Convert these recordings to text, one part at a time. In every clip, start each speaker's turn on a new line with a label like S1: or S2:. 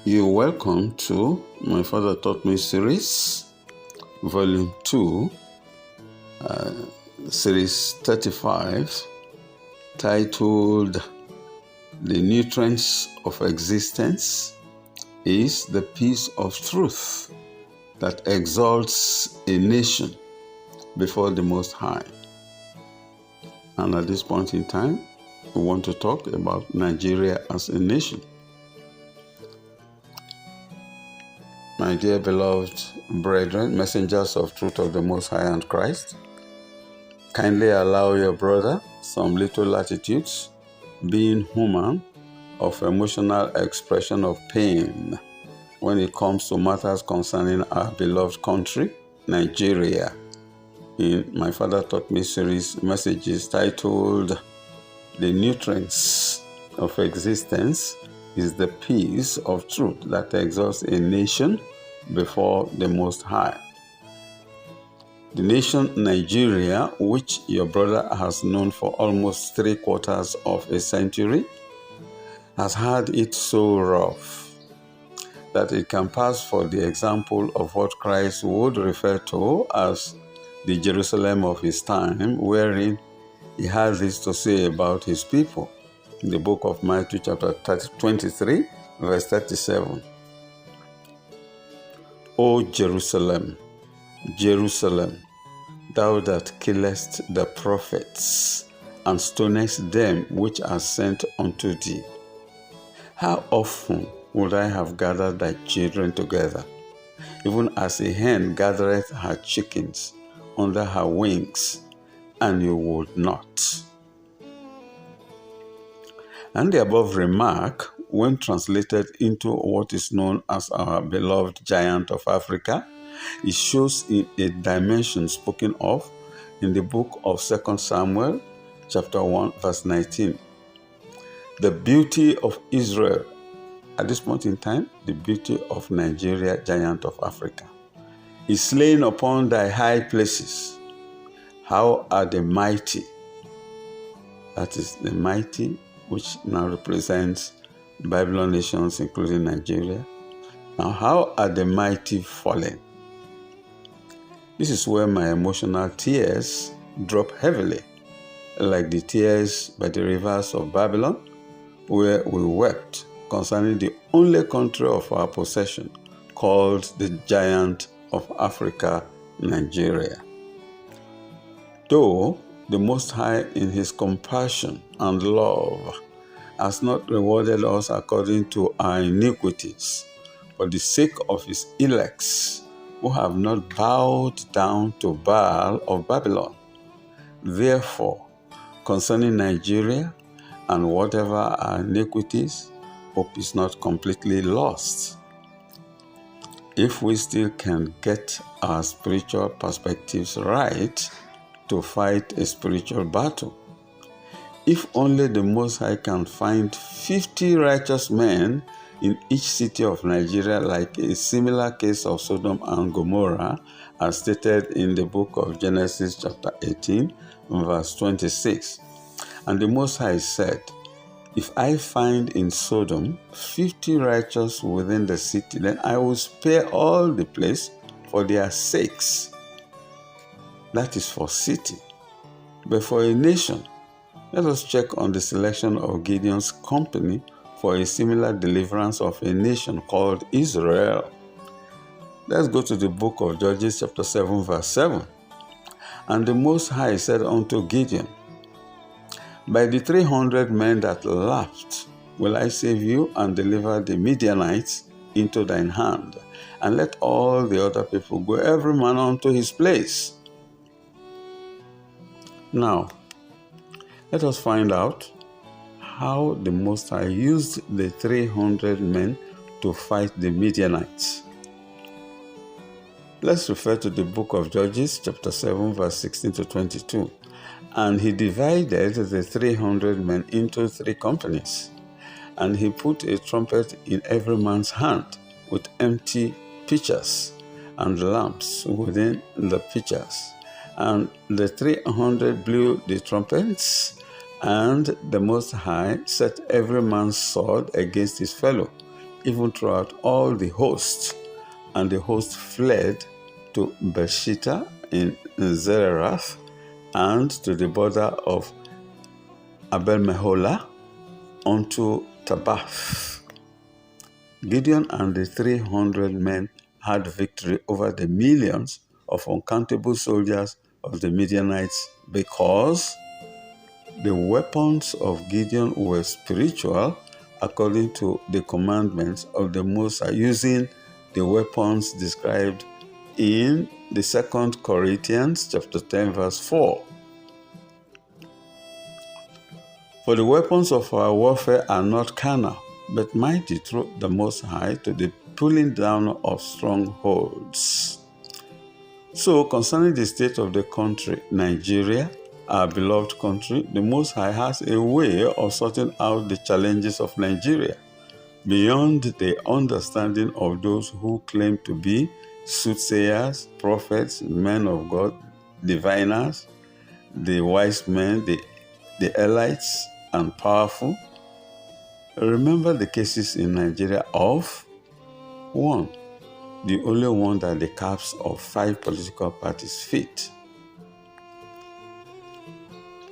S1: You're welcome to My Father Taught Me series, Volume 2, Series 35, titled The Nutrients of Existence is the Peace of Truth that exalts a nation before the Most High. And at this point in time, we want to talk about Nigeria as a nation. My dear beloved brethren, messengers of truth of the Most High and Christ, kindly allow your brother some little latitudes, being human, of emotional expression of pain when it comes to matters concerning our beloved country, Nigeria. In My Father Taught Me series messages titled The Nutrients of Existence is the Peace of Truth that exalts a nation before the Most High. The nation Nigeria, which your brother has known for almost 3/4 of a century, has had it so rough that it can pass for the example of what Christ would refer to as the Jerusalem of his time, wherein he has this to say about his people. In the book of Matthew chapter 23, verse 37. O Jerusalem, Jerusalem, thou that killest the prophets, and stonest them which are sent unto thee. How often would I have gathered thy children together, even as a hen gathereth her chickens under her wings, and you would not. And the above remark, when translated into what is known as our beloved giant of Africa, it shows in a dimension spoken of in the book of 2 Samuel, chapter 1, verse 19. The beauty of Israel, at this point in time, the beauty of Nigeria, giant of Africa, is slain upon thy high places. How are the mighty, that is the mighty, which now represents Babylon nations, including Nigeria. Now, how are the mighty fallen? This is where my emotional tears drop heavily, like the tears by the rivers of Babylon, where we wept concerning the only country of our possession, called the giant of Africa, Nigeria. Though the Most High in his compassion and love has not rewarded us according to our iniquities, for the sake of his elects, who have not bowed down to Baal of Babylon. Therefore, concerning Nigeria and whatever our iniquities, hope is not completely lost. If we still can get our spiritual perspectives right to fight a spiritual battle, if only the Most High can find 50 righteous men in each city of Nigeria, like a similar case of Sodom and Gomorrah, as stated in the book of Genesis chapter 18, verse 26. And the Most High said, if I find in Sodom 50 righteous within the city, then I will spare all the place for their sakes. That is for city. But for a nation, let us check on the selection of Gideon's company for a similar deliverance of a nation called Israel. Let's go to the book of Judges chapter 7, verse 7. And the Most High said unto Gideon, by the 300 men that laughed will I save you and deliver the Midianites into thine hand, and let all the other people go every man unto his place. Now, let us find out how the Most High used the 300 men to fight the Midianites. Let's refer to the book of Judges, chapter 7, verse 16 to 22. And he divided the 300 men into 3 companies, and he put a trumpet in every man's hand with empty pitchers and lamps within the pitchers. And the 300 blew the trumpets, and the Most High set every man's sword against his fellow, even throughout all the hosts. And the host fled to Beersheba in Zererath and to the border of Abel-Meholah unto Tabath. Gideon and the 300 men had victory over the millions of uncountable soldiers of the Midianites because the weapons of Gideon were spiritual according to the commandments of the Most High, using the weapons described in the 2 Corinthians chapter 10 verse 4. For the weapons of our warfare are not carnal, but mighty through the Most High to the pulling down of strongholds. So, concerning the state of the country, Nigeria, our beloved country, the Most High has a way of sorting out the challenges of Nigeria beyond the understanding of those who claim to be soothsayers, prophets, men of God, diviners, the wise men, the elites, and powerful. Remember the cases in Nigeria of 1. The only one that the caps of 5 political parties fit.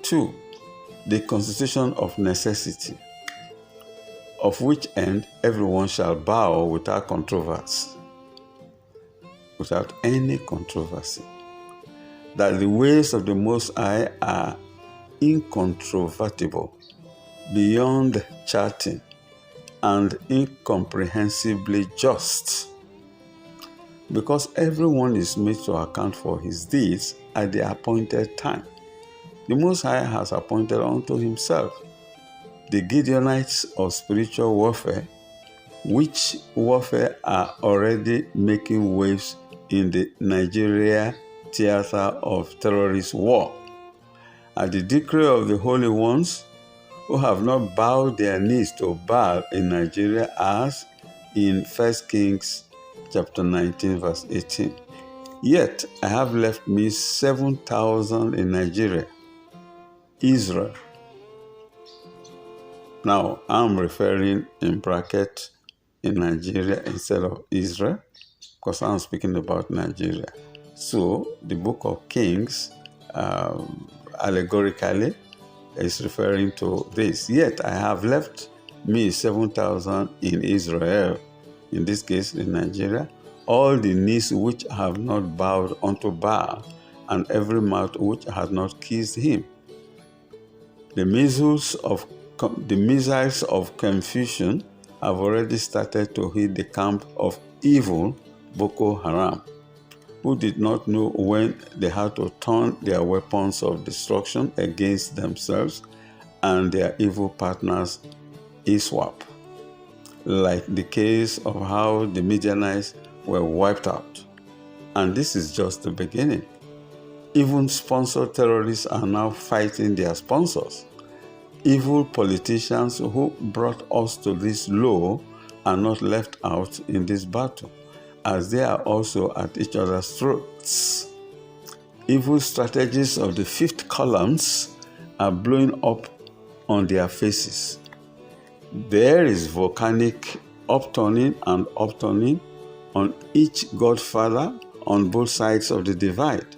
S1: 2. The constitution of necessity, of which end everyone shall bow without controversy. Without any controversy. That the ways of the Most High are incontrovertible, beyond charting, and incomprehensibly just. Because everyone is made to account for his deeds at the appointed time. The Most High has appointed unto himself the Gideonites of spiritual warfare, which warfare are already making waves in the Nigeria theater of terrorist war. At the decree of the holy ones who have not bowed their knees to Baal in Nigeria, as in 1 Kings chapter 19 verse 18. Yet I have left me 7,000 in Nigeria, Israel. Now I'm referring in bracket in Nigeria instead of Israel, because I'm speaking about Nigeria. So the book of Kings, allegorically, is referring to this. Yet I have left me 7,000 in Israel, in this case in Nigeria, all the knees which have not bowed unto Baal, and every mouth which has not kissed him. The missiles of confusion have already started to hit the camp of evil Boko Haram, who did not know when they had to turn their weapons of destruction against themselves and their evil partners ISWAP, like the case of how the Midianites were wiped out. And this is just the beginning. Even sponsored terrorists are now fighting their sponsors. Evil politicians who brought us to this low are not left out in this battle, as they are also at each other's throats. Evil strategies of the fifth columns are blowing up on their faces. There is volcanic upturning and upturning on each godfather on both sides of the divide.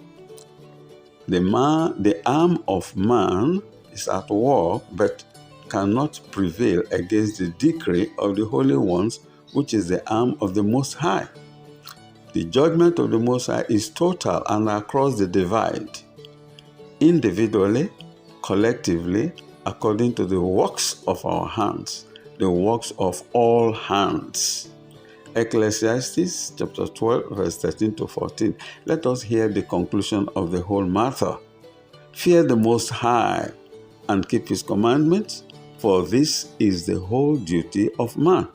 S1: The arm of man is at war, but cannot prevail against the decree of the holy ones, which is the arm of the Most High. The judgment of the Most High is total and across the divide, individually, collectively, according to the works of our hands, the works of all hands. Ecclesiastes chapter 12, verse 13 to 14. Let us hear the conclusion of the whole matter. Fear the Most High and keep his commandments, for this is the whole duty of man.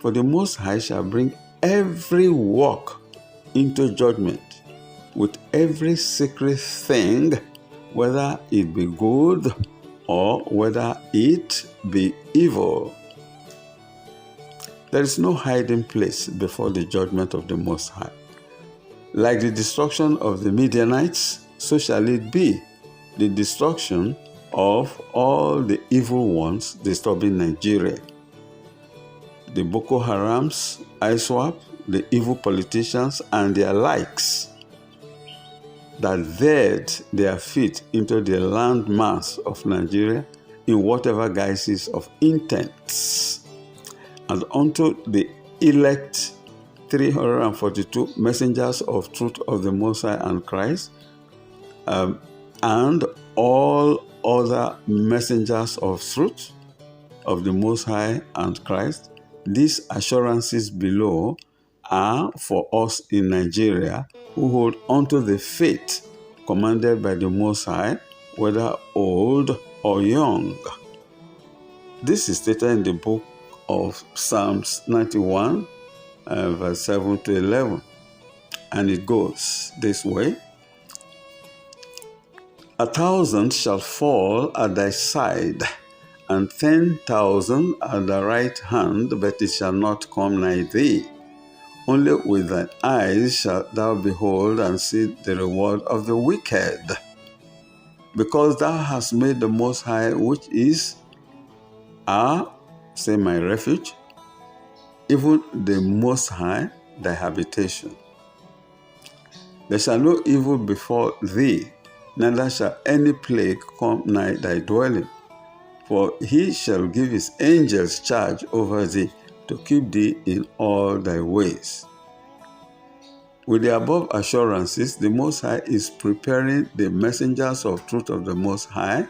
S1: For the Most High shall bring every work into judgment, with every secret thing, whether it be good or whether it be evil. There is no hiding place before the judgment of the Most High. Like the destruction of the Midianites, so shall it be the destruction of all the evil ones disturbing Nigeria. the Boko Harams, ISWAP, the evil politicians, and their likes that dared their feet into the landmass of Nigeria in whatever guises of intents, and unto the elect 342 messengers of truth of the Most High and Christ, and all other messengers of truth of the Most High and Christ. These assurances below are for us in Nigeria who hold onto the faith commanded by the Most High, whether old or young. This is stated in the book of Psalms 91, verse 7 to 11. And it goes this way. 1,000 shall fall at thy side, and 10,000 at thy right hand, but it shall not come nigh thee. Only with thine eyes shalt thou behold and see the reward of the wicked. Because thou hast made the Most High, which is say my refuge, even the Most High thy habitation. There shall no evil befall thee, neither shall any plague come nigh thy dwelling. For he shall give his angels charge over thee, to keep thee in all thy ways. With the above assurances, the Most High is preparing the messengers of truth of the Most High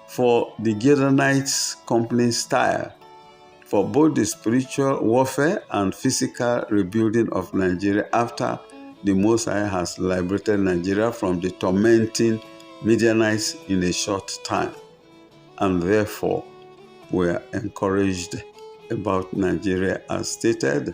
S1: for the Gideonites' company style, for both the spiritual warfare and physical rebuilding of Nigeria after the Most High has liberated Nigeria from the tormenting Midianites in a short time. And therefore, we are encouraged about Nigeria as stated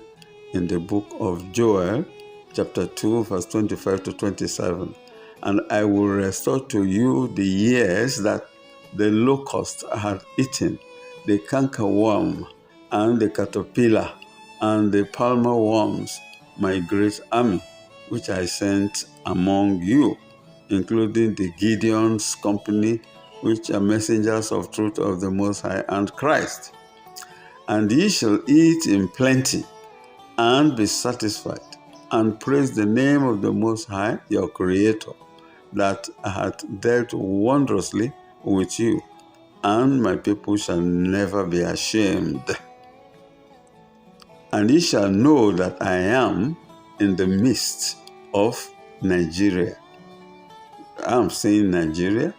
S1: in the book of Joel, chapter 2, verse 25 to 27. And I will restore to you the years that the locust had eaten, the cankerworm, and the caterpillar, and the palmer worms, my great army, which I sent among you, including the Gideon's company, which are messengers of truth of the Most High and Christ. And ye shall eat in plenty, and be satisfied, and praise the name of the Most High, your Creator, that hath dealt wondrously with you, and my people shall never be ashamed. And ye shall know that I am in the midst of Nigeria. I'm saying Nigeria.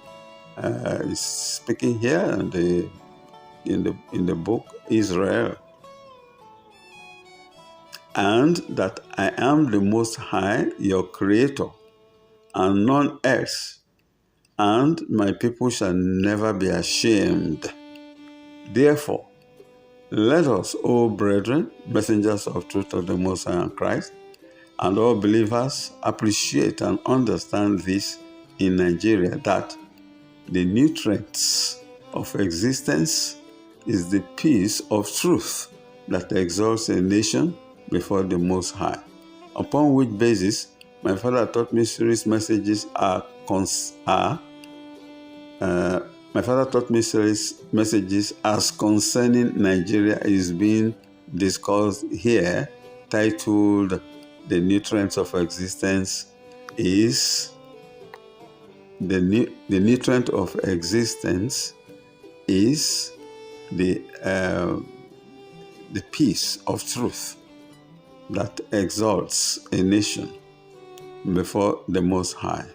S1: Is speaking here in the book Israel, and that I am the Most High, your Creator, and none else, and my people shall never be ashamed. Therefore, let us, O brethren, messengers of truth of the Most High and Christ, and all believers, appreciate and understand this in Nigeria, that the nutrients of existence is the peace of truth that exalts a nation before the Most High. Upon which basis, my father taught me series messages as concerning Nigeria is being discussed here, titled "The Nutrients of Existence is." The nutrient of existence is the peace of truth that exalts a nation before the Most High.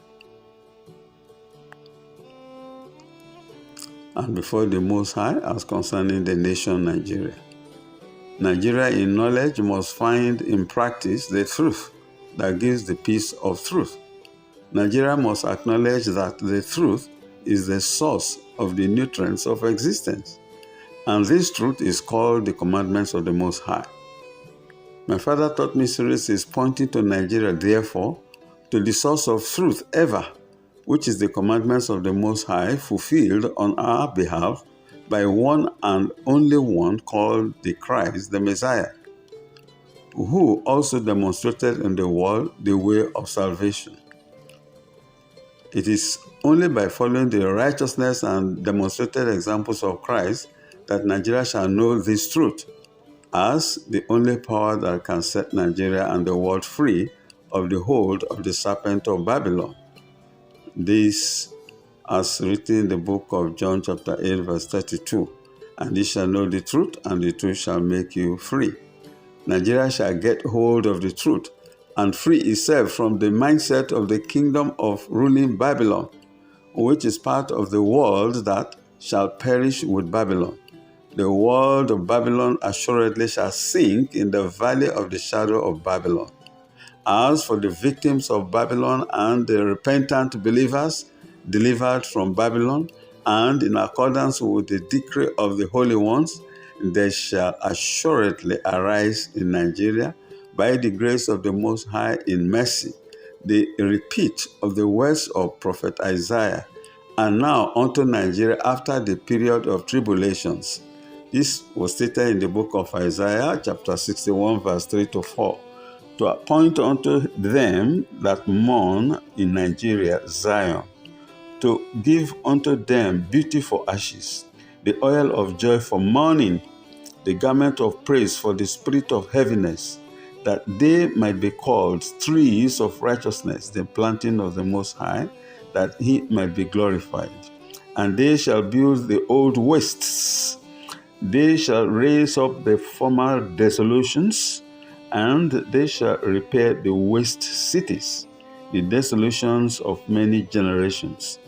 S1: And before the Most High as concerning the nation Nigeria. Nigeria in knowledge must find in practice the truth that gives the peace of truth. Nigeria must acknowledge that the truth is the source of the nutrients of existence, and this truth is called the commandments of the Most High. My father taught me series is pointing to Nigeria, therefore, to the source of truth ever, which is the commandments of the Most High fulfilled on our behalf by one and only one called the Christ, the Messiah, who also demonstrated in the world the way of salvation. It is only by following the righteousness and demonstrated examples of Christ that Nigeria shall know this truth. as the only power that can set Nigeria and the world free of the hold of the serpent of Babylon. This, as written in the book of John chapter 8, verse 32, and ye shall know the truth, and the truth shall make you free. Nigeria shall get hold of the truth and free itself from the mindset of the kingdom of ruling Babylon, which is part of the world that shall perish with Babylon. The world of Babylon assuredly shall sink in the valley of the shadow of Babylon. As for the victims of Babylon and the repentant believers delivered from Babylon, and in accordance with the decree of the holy ones, they shall assuredly arise in Nigeria by the grace of the Most High in mercy. The repeat of the words of Prophet Isaiah, and now unto Nigeria after the period of tribulations. This was stated in the book of Isaiah, chapter 61, verse 3 to 4. To appoint unto them that mourn in Nigeria Zion, to give unto them beauty for ashes, the oil of joy for mourning, the garment of praise for the spirit of heaviness, that they might be called trees of righteousness, the planting of the Most High, that he might be glorified. And they shall build the old wastes, they shall raise up the former desolations, and they shall repair the waste cities, the desolations of many generations.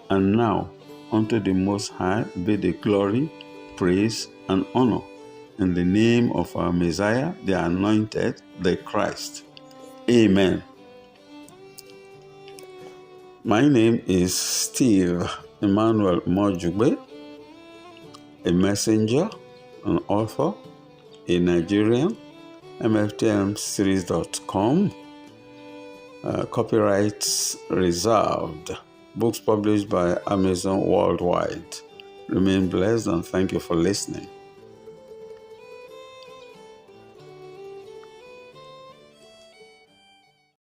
S1: And now unto the Most High be the glory, praise, and honor, in the name of our Messiah, the Anointed, the Christ. Amen. My name is Steve Emmanuel Mojugbe, a messenger, an author, a Nigerian, MFTMS series.com, copyrights reserved, books published by Amazon worldwide. Remain blessed and thank you for listening.